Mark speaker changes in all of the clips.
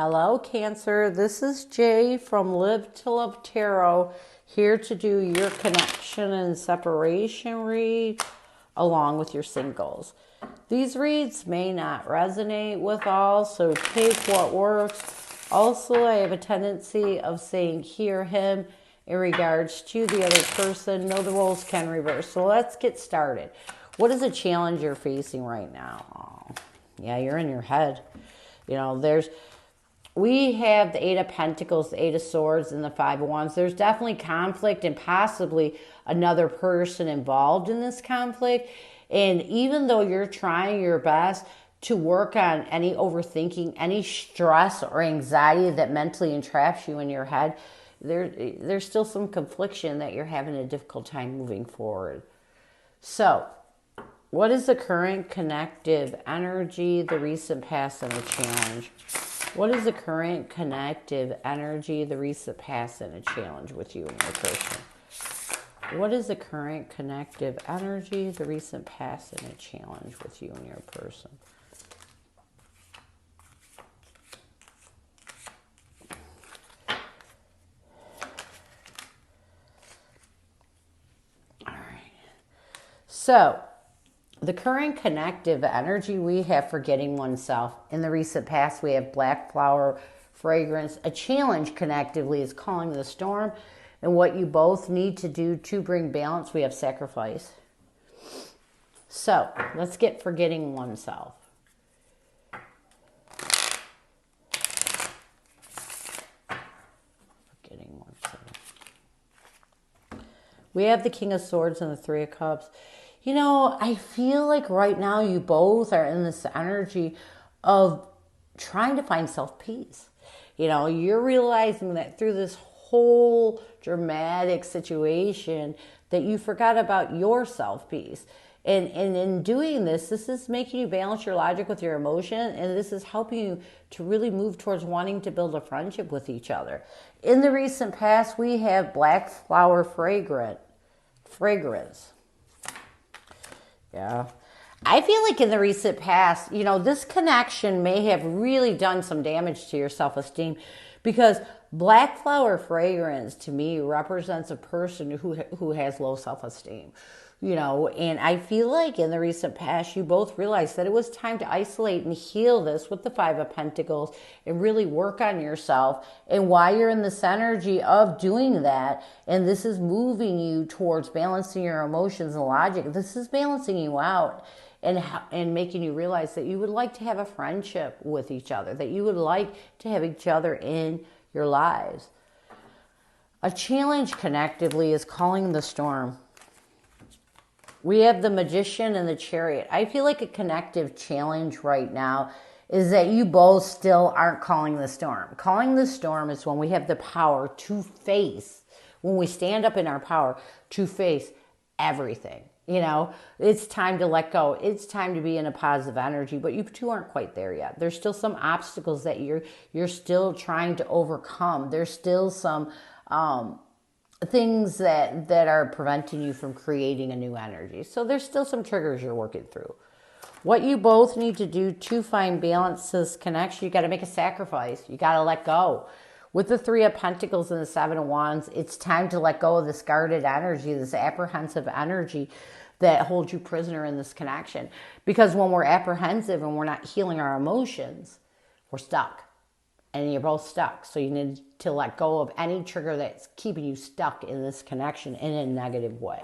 Speaker 1: Hello, Cancer. This is Jay from Live to Love Tarot, here to do your connection and separation read along with your singles. These reads may not resonate with all, so take what works. Also, I have a tendency of saying hear him in regards to the other person. No, the roles can reverse. So let's get started. What is a challenge you're facing right now? Oh, yeah, you're in your head. You know, we have the Eight of Pentacles, the Eight of Swords, and the Five of Wands. There's definitely conflict and possibly another person involved in this conflict. And even though you're trying your best to work on any overthinking, any stress or anxiety that mentally entraps you in your head, there's still some confliction that you're having a difficult time moving forward. So, what is the current connective energy, the recent past, and the challenge? What is the current connective energy, the recent past, and a challenge with you and your person? What is the current connective energy, the recent past, and a challenge with you and your person? All right. So, the current connective energy we have forgetting oneself. In the recent past, we have black flower fragrance. A challenge connectively is calling the storm. And what you both need to do to bring balance, we have sacrifice. So, let's get forgetting oneself. Forgetting oneself. We have the King of Swords and the Three of Cups. You know, I feel like right now you both are in this energy of trying to find self-peace. You know, you're realizing that through this whole dramatic situation that you forgot about your self-peace. And in doing this is making you balance your logic with your emotion, and this is helping you to really move towards wanting to build a friendship with each other. In the recent past, we have black flower fragrance. Yeah. I feel like in the recent past, you know, this connection may have really done some damage to your self-esteem, because black flower fragrance to me represents a person who has low self-esteem. You know, and I feel like in the recent past, you both realized that it was time to isolate and heal this with the Five of Pentacles and really work on yourself. And while you're in this energy of doing that, and this is moving you towards balancing your emotions and logic, this is balancing you out and making you realize that you would like to have a friendship with each other, that you would like to have each other in your lives. A challenge connectively is calling the storm. We have the Magician and the Chariot. I feel like a connective challenge right now is that you both still aren't calling the storm. Calling the storm is when we have the power to face, when we stand up in our power to face everything. You know, it's time to let go. It's time to be in a positive energy, but you two aren't quite there yet. There's still some obstacles that you're still trying to overcome. There's still some things that are preventing you from creating a new energy. So there's still some triggers you're working through. What you both need to do to find balance, this connection, you got to make a sacrifice. You got to let go. With the Three of Pentacles and the Seven of Wands, it's time to let go of this guarded energy, this apprehensive energy that holds you prisoner in this connection. Because when we're apprehensive and we're not healing our emotions, we're stuck. And you're both stuck. So you need to let go of any trigger that's keeping you stuck in this connection in a negative way.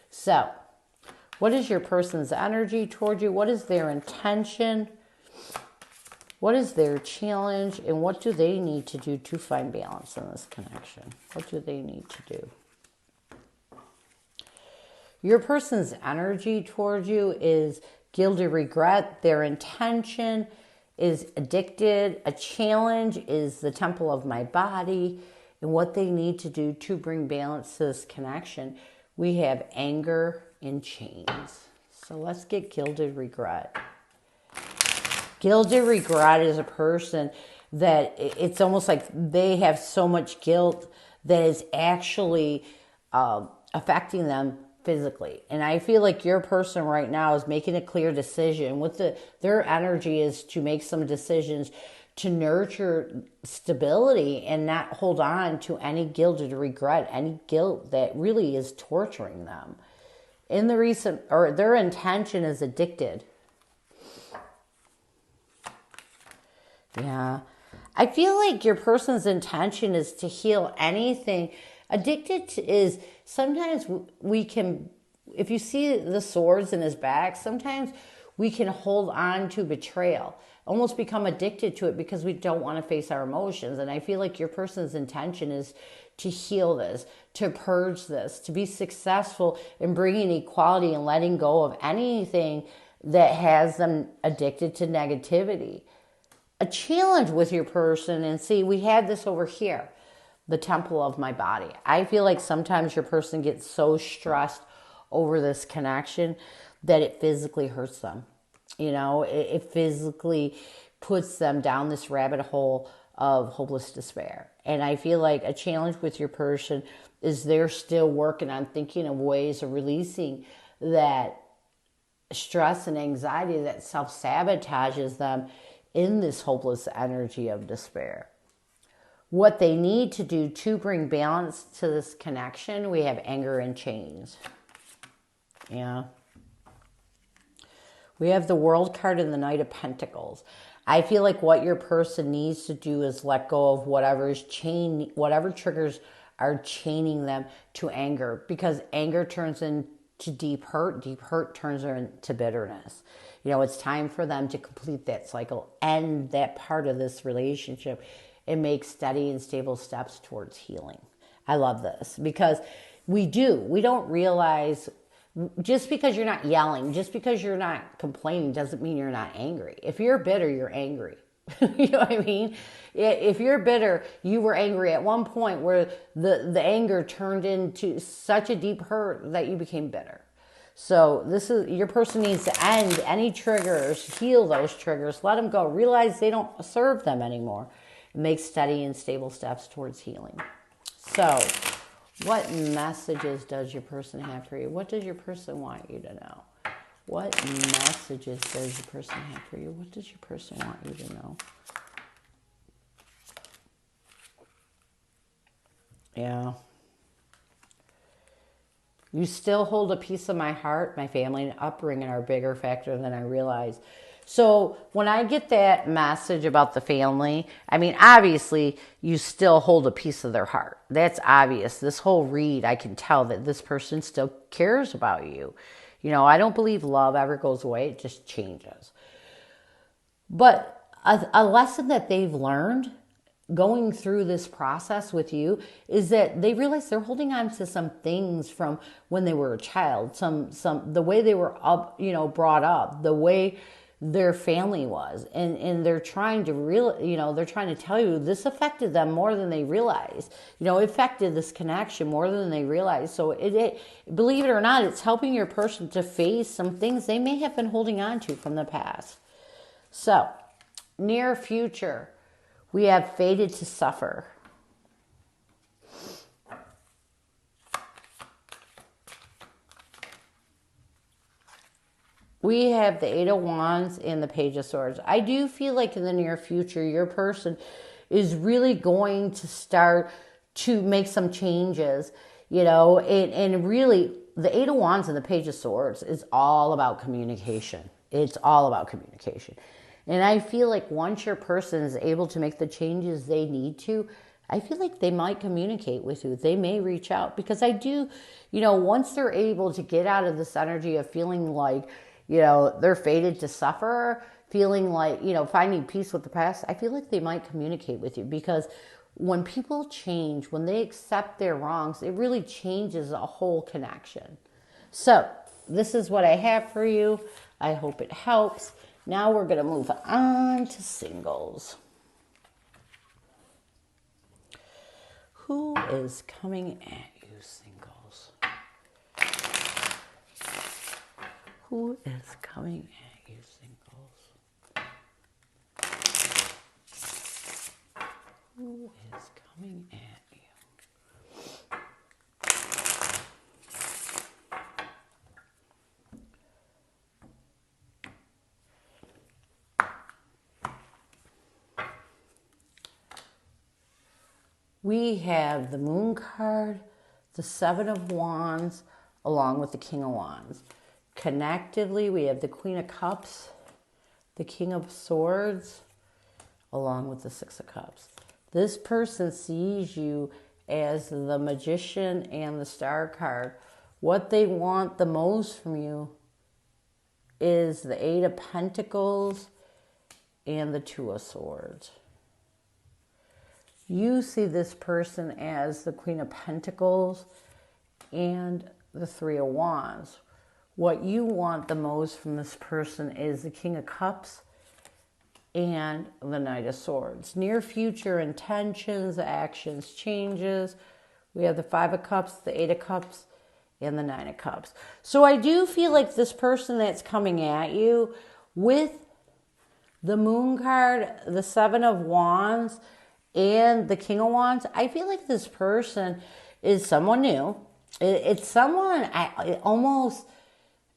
Speaker 1: So, what is your person's energy toward you? What is their intention? What is their challenge? And what do they need to do to find balance in this connection? What do they need to do? Your person's energy toward you is guilty regret. Their intention is addicted. A challenge is the temple of my body, and what they need to do to bring balance to this connection. We have anger and chains. So let's get gilded regret. Gilded regret is a person that it's almost like they have so much guilt that is actually affecting them physically. And I feel like your person right now is making a clear decision. Their energy is to make some decisions to nurture stability and not hold on to any guilt or regret, any guilt that really is torturing them. In the recent, or their intention is addicted. Yeah. I feel like your person's intention is to heal anything. Addicted to is sometimes we can, if you see the swords in his back, sometimes we can hold on to betrayal, almost become addicted to it because we don't want to face our emotions. And I feel like your person's intention is to heal this, to purge this, to be successful in bringing equality and letting go of anything that has them addicted to negativity. A challenge with your person, and see, we had this over here, the temple of my body. I feel like sometimes your person gets so stressed over this connection that it physically hurts them. You know, it physically puts them down this rabbit hole of hopeless despair. And I feel like a challenge with your person is they're still working on thinking of ways of releasing that stress and anxiety that self-sabotages them in this hopeless energy of despair. What they need to do to bring balance to this connection, we have anger and chains. Yeah. We have the World card and the Knight of Pentacles. I feel like what your person needs to do is let go of whatever triggers are chaining them to anger, because anger turns into deep hurt turns into bitterness. You know, it's time for them to complete that cycle, end that part of this relationship, and make steady and stable steps towards healing. I love this because we don't realize, just because you're not yelling, just because you're not complaining doesn't mean you're not angry. If you're bitter, you're angry. You know what I mean? If you're bitter, you were angry at one point where the anger turned into such a deep hurt that you became bitter. So this is, your person needs to end any triggers, heal those triggers, let them go, realize they don't serve them anymore, and make steady and stable steps towards healing. So what messages does your person have for you? What does your person want you to know? What messages does your person have for you? What does your person want you to know? Yeah. You still hold a piece of my heart. My family and upbringing are a bigger factor than I realize. So when I get that message about the family, I mean, obviously, you still hold a piece of their heart. That's obvious. This whole read, I can tell that this person still cares about you. You know, I don't believe love ever goes away. It just changes. But a lesson that they've learned going through this process with you is that they realize they're holding on to some things from when they were a child, the way they were up, brought up, the way their family was, and they're trying to they're trying to tell you this affected them more than they realize. It affected this connection more than they realize. So it believe it or not, it's helping your person to face some things they may have been holding on to from the past. So near future, we have fated to suffer. We have the Eight of Wands and the Page of Swords. I do feel like in the near future, your person is really going to start to make some changes, and really the Eight of Wands and the Page of Swords is all about communication. It's all about communication. And I feel like once your person is able to make the changes they need to, I feel like they might communicate with you. They may reach out, because I do, once they're able to get out of this energy of feeling like, they're fated to suffer, feeling like, finding peace with the past, I feel like they might communicate with you, because when people change, when they accept their wrongs, it really changes a whole connection. So this is what I have for you. I hope it helps. Now we're going to move on to singles. Who is coming at you, singles? Who is coming at you, singles? Who is coming at you? We have the Moon card, the Seven of Wands, along with the King of Wands. Connectively, we have the Queen of Cups, the King of Swords, along with the Six of Cups. This person sees you as the Magician and the Star card. What they want the most from you is the Eight of Pentacles and the Two of Swords. You see this person as the Queen of Pentacles and the Three of Wands. What you want the most from this person is the King of Cups and the Knight of Swords. Near future intentions, actions, changes. We have the Five of Cups, the Eight of Cups, and the Nine of Cups. So I do feel like this person that's coming at you with the Moon card, the Seven of Wands, and the King of Wands, I feel like this person is someone new. It's someone almost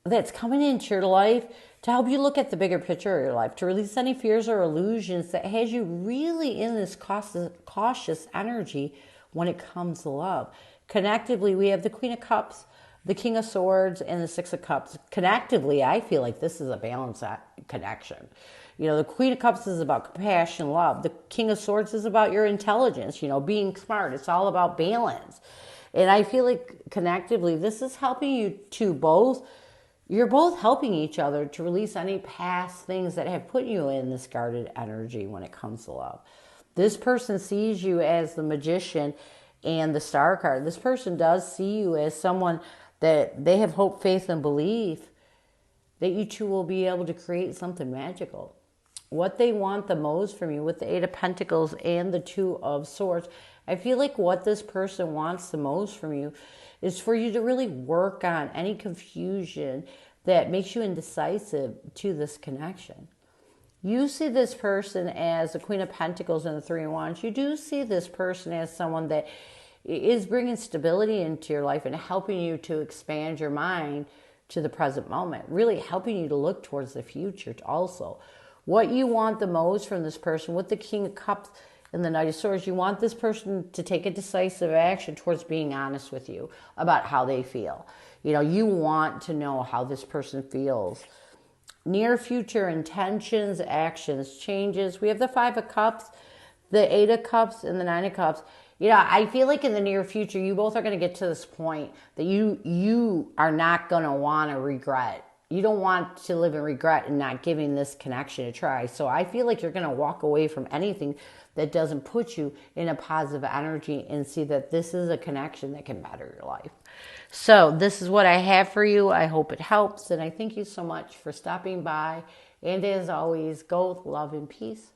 Speaker 1: that's coming into your life to help you look at the bigger picture of your life, to release any fears or illusions that has you really in this cautious energy when it comes to love. Connectively, we have the Queen of Cups, the King of Swords, and the Six of Cups. Connectively, I feel like this is a balanced connection. You know, the Queen of Cups is about compassion, love. The King of Swords is about your intelligence, you know, being smart. It's all about balance. And I feel like connectively, this is helping you to both, you're both helping each other to release any past things that have put you in this guarded energy when it comes to love. This person sees you as the Magician and the Star card. This person does see you as someone that they have hope, faith, and belief that you two will be able to create something magical. What they want the most from you with the Eight of Pentacles and the Two of Swords, I feel like what this person wants the most from you is for you to really work on any confusion that makes you indecisive to this connection. You see this person as the Queen of Pentacles and the Three of Wands. You do see this person as someone that is bringing stability into your life and helping you to expand your mind to the present moment, really helping you to look towards the future also. What you want the most from this person with the King of Cups and the Knight of Swords, you want this person to take a decisive action towards being honest with you about how they feel. You know, you want to know how this person feels. Near future intentions, actions, changes. We have the Five of Cups, the Eight of Cups, and the Nine of Cups. You know, I feel like in the near future, you both are going to get to this point that you are not going to want to regret. You don't want to live in regret and not giving this connection a try. So I feel like you're going to walk away from anything that doesn't put you in a positive energy and see that this is a connection that can better your life. So this is what I have for you. I hope it helps. And I thank you so much for stopping by. And as always, go with love and peace.